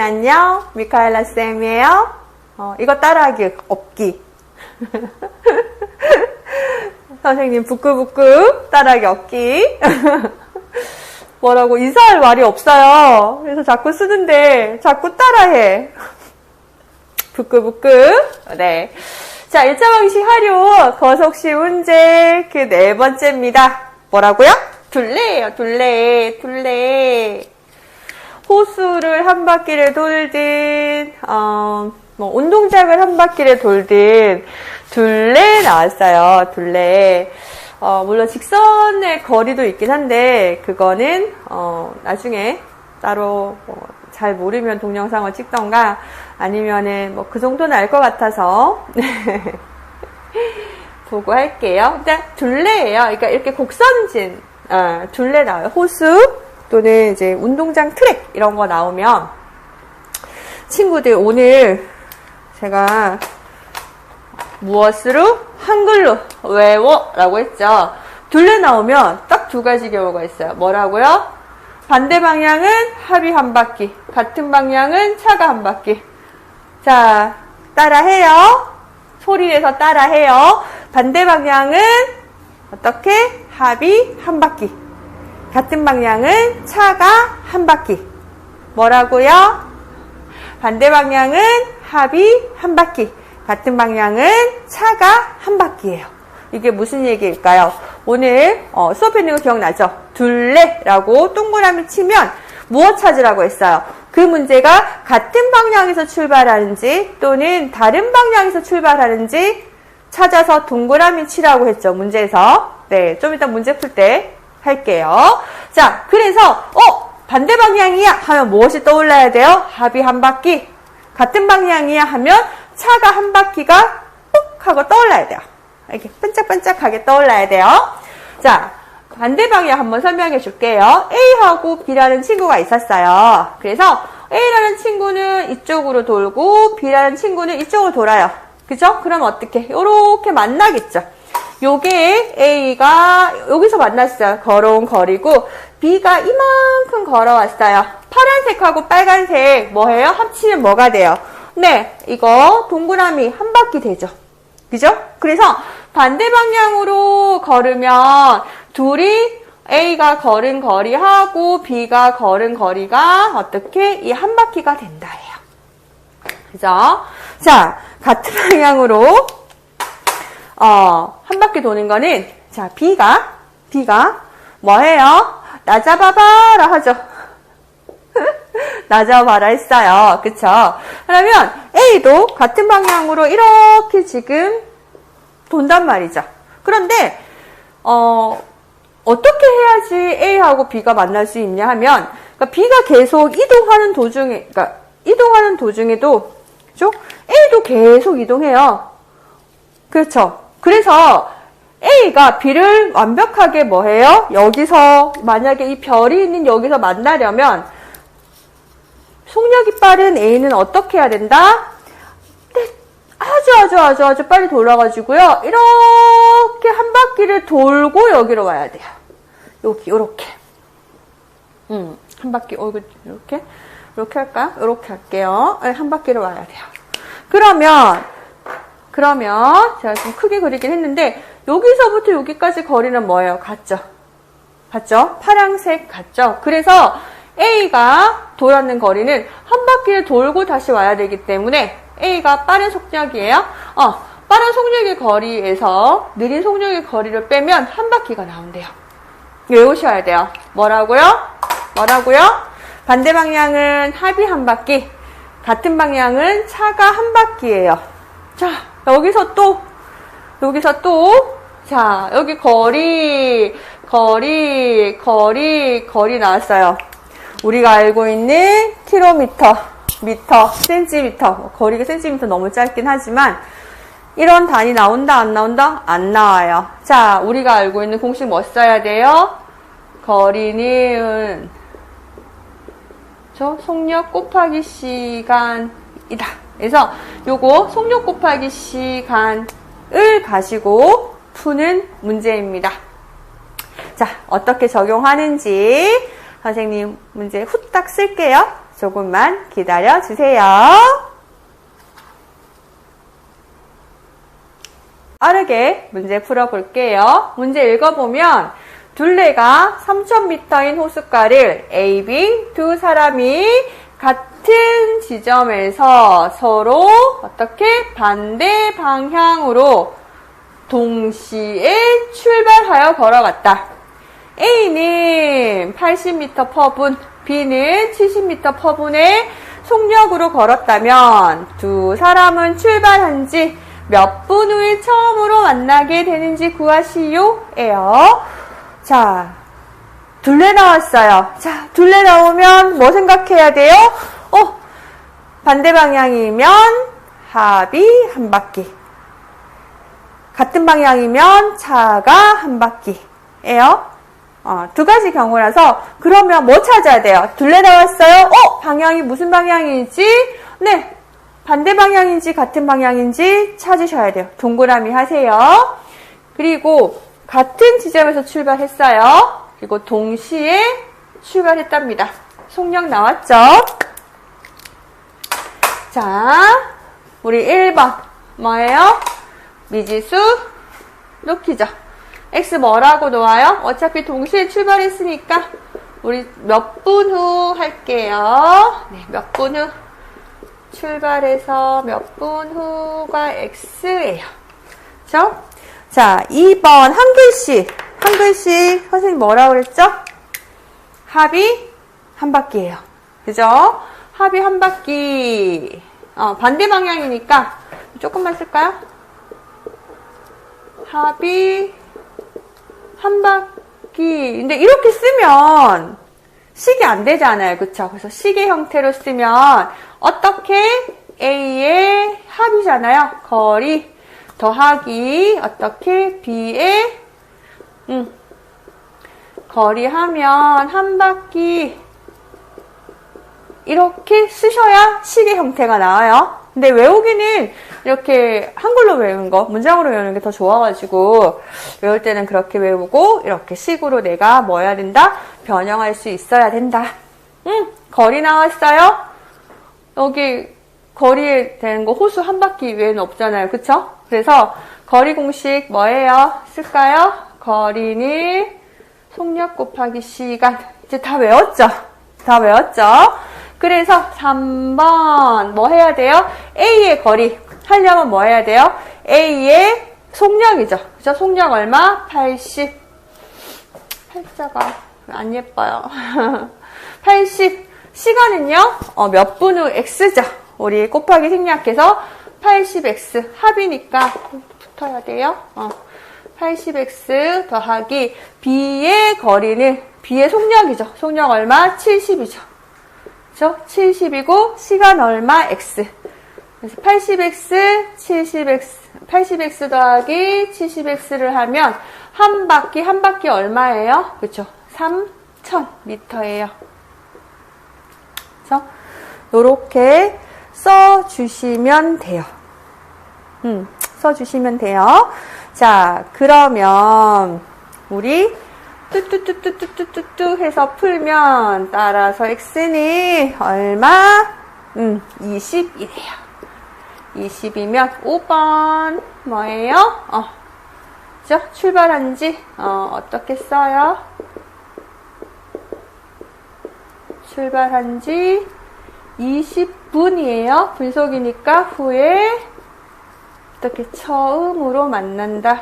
안녕. 미카엘라 쌤이에요. 이거 따라하기 없기. 선생님 부끄부끄 따라하기 없기. 뭐라고 인사할 말이 없어요. 그래서 자꾸 쓰는데 자꾸 따라해. 부끄부끄. 네. 자, 1차 방식 활용 거속시 문제 그 4번째입니다. 뭐라고요? 둘레예요. 둘레. 호수를 한 바퀴를 돌든 운동장을 한 바퀴를 돌든 둘레 나왔어요. 둘레. 물론 직선의 거리도 있긴 한데 그거는 나중에 따로 잘 모르면 동영상을 찍던가 아니면은 그 정도는 알 것 같아서 보고 할게요. 일단 둘레예요. 그러니까 이렇게 곡선진 둘레 나와요. 호수 또는 이제 운동장 트랙 이런 거 나오면 친구들 오늘 제가 무엇으로? 한글로 외워라고 했죠. 둘레 나오면 딱 2가지 경우가 있어요. 뭐라고요? 반대 방향은 합이 한 바퀴, 같은 방향은 차가 한 바퀴. 자, 따라해요. 소리 내서 따라해요. 반대 방향은 어떻게? 합이 한 바퀴. 같은 방향은 차가 한 바퀴. 뭐라고요? 반대 방향은 합이 한 바퀴. 같은 방향은 차가 한 바퀴예요. 이게 무슨 얘기일까요? 오늘 수업에 있는 거 기억나죠? 둘레라고 동그라미 치면 무엇 찾으라고 했어요? 그 문제가 같은 방향에서 출발하는지 또는 다른 방향에서 출발하는지 찾아서 동그라미 치라고 했죠. 문제에서. 네, 좀 이따 문제 풀 때 할게요. 자, 그래서 반대 방향이야 하면 무엇이 떠올라야 돼요? 합이 한 바퀴. 같은 방향이야 하면 차가 한 바퀴가 ปุ๊ 하고 떠올라야 돼요. 이렇게 반짝반짝하게 떠올라야 돼요. 자, 반대 방향 한번 설명해 줄게요. A하고 B라는 친구가 있었어요. 그래서 A라는 친구는 이쪽으로 돌고 B라는 친구는 이쪽으로 돌아요. 그죠? 그럼 어떻게? 요렇게 만나겠죠. 요게 A가 여기서 만났어요. 걸어온 거리고 B가 이만큼 걸어왔어요. 파란색하고 빨간색 뭐예요? 합치면 뭐가 돼요? 네, 이거 동그라미 한 바퀴 되죠. 그죠? 그래서 반대 방향으로 걸으면 둘이 A가 걸은 거리하고 B가 걸은 거리가 어떻게? 이 한 바퀴가 된다예요. 그죠? 자, 같은 방향으로 한 바퀴 도는 거는 자, B가 뭐해요? 나 잡아봐라 하죠. 나 잡아봐라 했어요. 그쵸? 그러면 A도 같은 방향으로 이렇게 지금 돈단 말이죠. 그런데 어떻게 해야지 A하고 B가 만날 수 있냐 하면 그러니까 B가 계속 이동하는 도중에도 그죠? A도 계속 이동해요. 그렇죠? 그래서 A가 B를 완벽하게 뭐해요? 여기서 만약에 이 별이 있는 여기서 만나려면 속력이 빠른 A는 어떻게 해야 된다? 아주 빨리 돌아가지고요. 이렇게 한 바퀴를 돌고 여기로 와야 돼요. 요렇게. 한 바퀴, 이렇게 할까요? 이렇게 할게요. 한 바퀴를 와야 돼요. 그러면 제가 좀 크게 그리긴 했는데 여기서부터 여기까지 거리는 뭐예요? 같죠? 파란색 같죠? 그래서 A가 돌았는 거리는 한 바퀴를 돌고 다시 와야 되기 때문에 A가 빠른 속력이에요. 빠른 속력의 거리에서 느린 속력의 거리를 빼면 한 바퀴가 나온대요. 외우셔야 돼요. 뭐라고요? 반대 방향은 합이 한 바퀴, 같은 방향은 차가 한 바퀴예요. 자, 여기서 또, 자, 여기 거리 나왔어요. 우리가 알고 있는 킬로미터, 미터, 센티미터, 거리가 센티미터 너무 짧긴 하지만 이런 단위 나온다 안 나온다? 안 나와요. 자, 우리가 알고 있는 공식 뭐 써야 돼요? 거리는 속력 곱하기 시간이다. 그래서 요거 속력 곱하기 시간을 가지고 푸는 문제입니다. 자, 어떻게 적용하는지 선생님 문제 후딱 쓸게요. 조금만 기다려 주세요. 빠르게 문제 풀어볼게요. 문제 읽어보면 둘레가 3000m인 호숫가를 A, B 두 사람이 같은 지점에서 서로 어떻게 반대 방향으로 동시에 출발하여 걸어갔다. A는 80m 퍼분, B는 70m 퍼분의 속력으로 걸었다면 두 사람은 출발한 지 몇 분 후에 처음으로 만나게 되는지 구하시오. 에요. 자, 둘레 나왔어요. 자, 둘레 나오면 뭐 생각해야 돼요? 반대 방향이면 합이 한 바퀴. 같은 방향이면 차가 한 바퀴예요. 두 가지 경우라서 그러면 뭐 찾아야 돼요? 둘레 나왔어요. 방향이 무슨 방향인지, 네, 반대 방향인지 같은 방향인지 찾으셔야 돼요. 동그라미 하세요. 그리고 같은 지점에서 출발했어요. 그리고 동시에 출발했답니다. 속력 나왔죠? 자, 우리 1번 뭐예요? 미지수 놓기죠. X 뭐라고 놓아요? 어차피 동시에 출발했으니까 우리 몇 분 후 할게요. 네, 몇 분 후. 출발해서 몇 분 후가 X예요. 그쵸? 자, 2번 한 글씩 선생님 뭐라고 그랬죠? 합이 한 바퀴예요. 그죠? 합이 한 바퀴. 반대 방향이니까 조금만 쓸까요? 합이 한 바퀴. 근데 이렇게 쓰면 식이 안 되잖아요. 그쵸? 그래서 식의 형태로 쓰면 어떻게 A의 합이잖아요. 거리 더하기 어떻게 B의 거리 하면 한 바퀴 이렇게 쓰셔야 식의 형태가 나와요. 근데 외우기는 이렇게 한글로 외우는 거, 문장으로 외우는 게 더 좋아가지고 외울 때는 그렇게 외우고 이렇게 식으로 내가 뭐 해야 된다? 변형할 수 있어야 된다. 거리 나왔어요? 여기 거리에 되는 거 호수 한 바퀴 외에는 없잖아요. 그쵸? 그래서 거리 공식 뭐예요? 쓸까요? 거리는 속력 곱하기 시간. 이제 다 외웠죠? 다 외웠죠? 그래서 3번 뭐 해야 돼요? A의 거리 하려면 뭐 해야 돼요? A의 속력이죠. 그죠? 속력 얼마? 80. 팔자가 안 예뻐요. 80. 시간은요? 몇 분 후 X죠. 우리 곱하기 생략해서 80X 합이니까 붙어야 돼요. 80X 더하기 B의 거리는 B의 속력이죠. 속력 얼마? 70이죠. 그죠? 70이고 시간 얼마? X. 그래서 80X, 70X, 80X 더하기 70X를 하면 한 바퀴 얼마예요? 그쵸? 3000m예요. 그래서 요렇게 써주시면 돼요. 써주시면 돼요. 자, 그러면 우리 뚜뚜뚜뚜뚜뚜뚜 해서 풀면 따라서 x는 얼마? 20이래요. 20이면 5번 뭐예요? 그죠? 출발한 지 어떻게 써요? 출발한 지 20분이에요. 분속이니까 후에 어떻게 처음으로 만난다.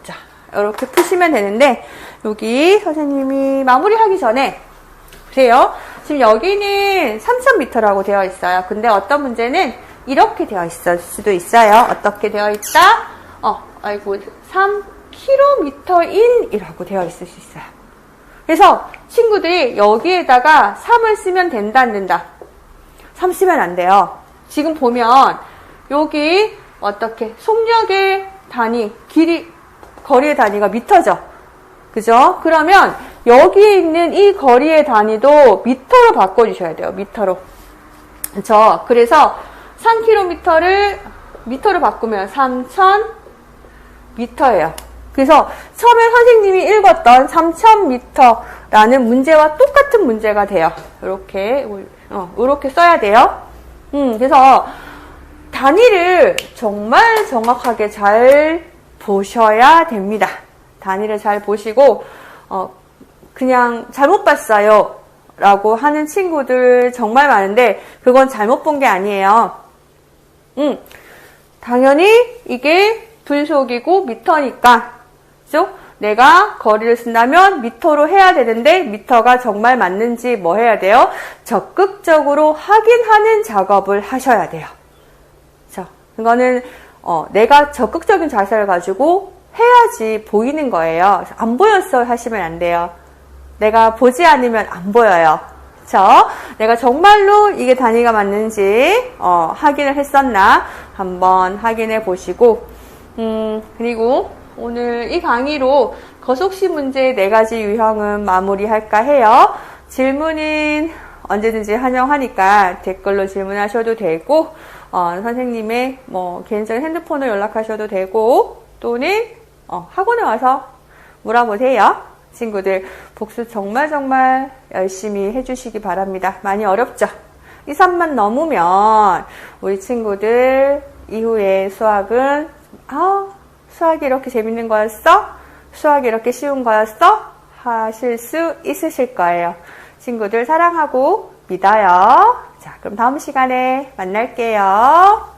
자, 이렇게 푸시면 되는데 여기 선생님이 마무리하기 전에 보세요. 지금 여기는 3000m라고 되어 있어요. 근데 어떤 문제는 이렇게 되어 있을 수도 있어요. 어떻게 되어 있다? 3km인이라고 되어 있을 수 있어요. 그래서 친구들이 여기에다가 3을 쓰면 된다, 안 된다? 3 쓰면 안 돼요. 지금 보면 여기 어떻게 속력의 단위, 거리의 단위가 미터죠. 그죠? 그러면 여기에 있는 이 거리의 단위도 미터로 바꿔주셔야 돼요. 미터로. 그쵸? 그래서 3km를 미터로 바꾸면 3000m예요. 그래서 처음에 선생님이 읽었던 3000m라는 문제와 똑같은 문제가 돼요. 이렇게 써야 돼요. 그래서 단위를 정말 정확하게 잘 보셔야 됩니다. 단위를 잘 보시고, 그냥 잘못 봤어요 라고 하는 친구들 정말 많은데, 그건 잘못 본 게 아니에요. 당연히 이게 분속이고 미터니까, 그죠? 내가 거리를 쓴다면 미터로 해야 되는데, 미터가 정말 맞는지 뭐 해야 돼요? 적극적으로 확인하는 작업을 하셔야 돼요. 그죠? 이거는 내가 적극적인 자세를 가지고 해야지 보이는 거예요. 안 보였어 하시면 안 돼요. 내가 보지 않으면 안 보여요. 그쵸? 내가 정말로 이게 단위가 맞는지 확인을 했었나 한번 확인해 보시고, 그리고 오늘 이 강의로 거속시 문제 4가지 유형은 마무리할까 해요. 질문은 언제든지 환영하니까 댓글로 질문하셔도 되고, 선생님의 개인적인 핸드폰으로 연락하셔도 되고, 또는 학원에 와서 물어보세요. 친구들 복습 정말 열심히 해주시기 바랍니다. 많이 어렵죠? 2, 3만 넘으면 우리 친구들 이후에 수학은 수학이 이렇게 재밌는 거였어? 수학이 이렇게 쉬운 거였어? 하실 수 있으실 거예요. 친구들 사랑하고 믿어요. 자, 그럼 다음 시간에 만날게요.